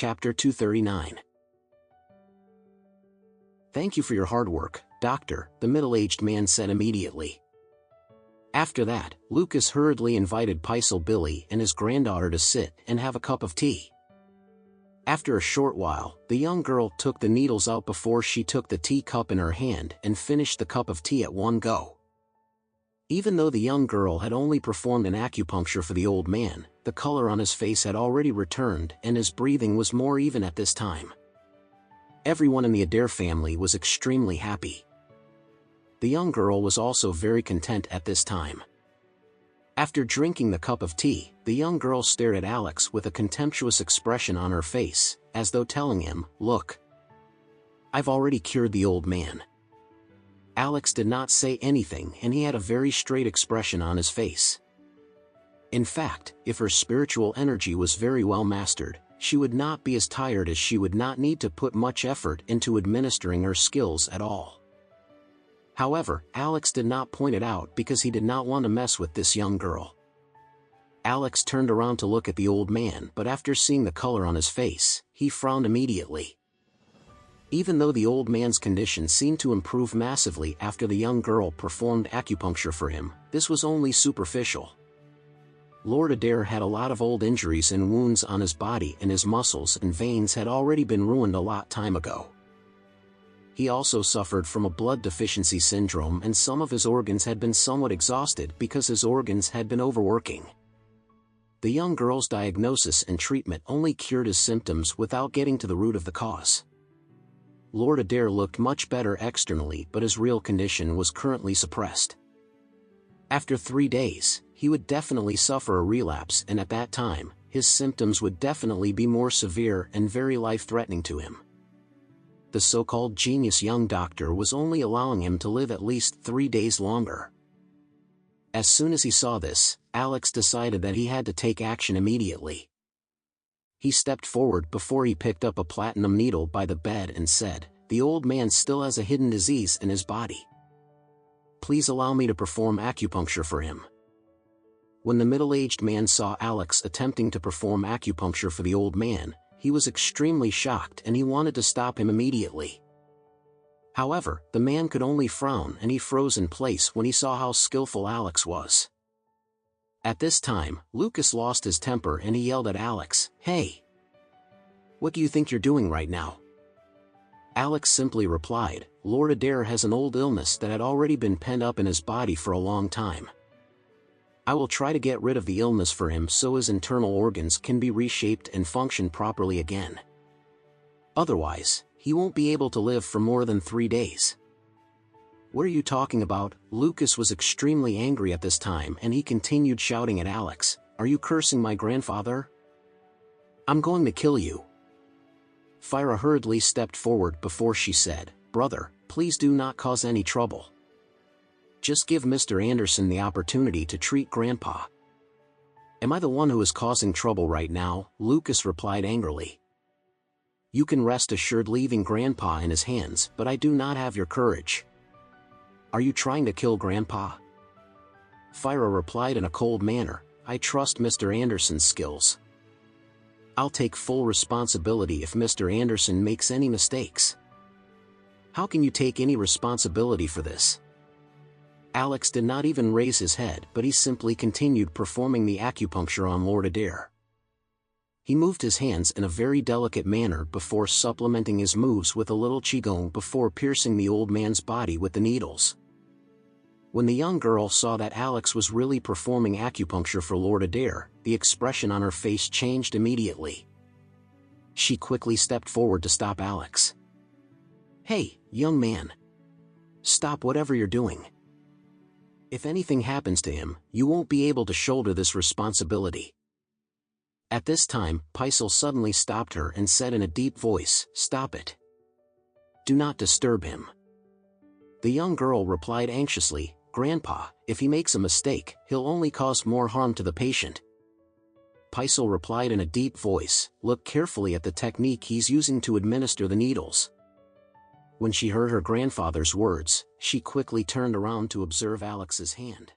Chapter 239. "Thank you for your hard work, doctor," the middle-aged man said immediately. After that, Lucas hurriedly invited Paisel Billy and his granddaughter to sit and have a cup of tea. After a short while, the young girl took the needles out before she took the teacup in her hand and finished the cup of tea at one go. Even though the young girl had only performed an acupuncture for the old man, the color on his face had already returned and his breathing was more even at this time. Everyone in the Adair family was extremely happy. The young girl was also very content at this time. After drinking the cup of tea, the young girl stared at Alex with a contemptuous expression on her face, as though telling him, "Look, I've already cured the old man." Alex did not say anything and he had a very straight expression on his face. In fact, if her spiritual energy was very well mastered, she would not be as tired as she would not need to put much effort into administering her skills at all. However, Alex did not point it out because he did not want to mess with this young girl. Alex turned around to look at the old man, but after seeing the color on his face, he frowned immediately. Even though the old man's condition seemed to improve massively after the young girl performed acupuncture for him, this was only superficial. Lord Adair had a lot of old injuries and wounds on his body, and his muscles and veins had already been ruined a lot time ago. He also suffered from a blood deficiency syndrome and some of his organs had been somewhat exhausted because his organs had been overworking. The young girl's diagnosis and treatment only cured his symptoms without getting to the root of the cause. Lord Adair looked much better externally, but his real condition was currently suppressed. After 3 days, he would definitely suffer a relapse, and at that time, his symptoms would definitely be more severe and very life-threatening to him. The so-called genius young doctor was only allowing him to live at least 3 days longer. As soon as he saw this, Alex decided that he had to take action immediately. He stepped forward before he picked up a platinum needle by the bed and said, "The old man still has a hidden disease in his body. Please allow me to perform acupuncture for him." When the middle-aged man saw Alex attempting to perform acupuncture for the old man, he was extremely shocked and he wanted to stop him immediately. However, the man could only frown and he froze in place when he saw how skillful Alex was. At this time, Lucas lost his temper and he yelled at Alex, "Hey! What do you think you're doing right now?" Alex simply replied, "Lord Adair has an old illness that had already been pent up in his body for a long time. I will try to get rid of the illness for him so his internal organs can be reshaped and function properly again. Otherwise, he won't be able to live for more than 3 days." "What are you talking about?" Lucas was extremely angry at this time and he continued shouting at Alex, "Are you cursing my grandfather? I'm going to kill you." Fira hurriedly stepped forward before she said, "Brother, please do not cause any trouble. Just give Mr. Anderson the opportunity to treat Grandpa." "Am I the one who is causing trouble right now?" Lucas replied angrily. "You can rest assured leaving Grandpa in his hands, but I do not have your courage. Are you trying to kill Grandpa?" Fira replied in a cold manner, "I trust Mr. Anderson's skills. I'll take full responsibility if Mr. Anderson makes any mistakes." "How can you take any responsibility for this?" Alex did not even raise his head, but he simply continued performing the acupuncture on Lord Adair. He moved his hands in a very delicate manner before supplementing his moves with a little qigong before piercing the old man's body with the needles. When the young girl saw that Alex was really performing acupuncture for Lord Adair, the expression on her face changed immediately. She quickly stepped forward to stop Alex. "Hey, young man! Stop whatever you're doing. If anything happens to him, you won't be able to shoulder this responsibility." At this time, Paisel suddenly stopped her and said in a deep voice, "Stop it. Do not disturb him." The young girl replied anxiously, "Grandpa, if he makes a mistake, he'll only cause more harm to the patient." Paisel replied in a deep voice, "Look carefully at the technique he's using to administer the needles." When she heard her grandfather's words, she quickly turned around to observe Alex's hand.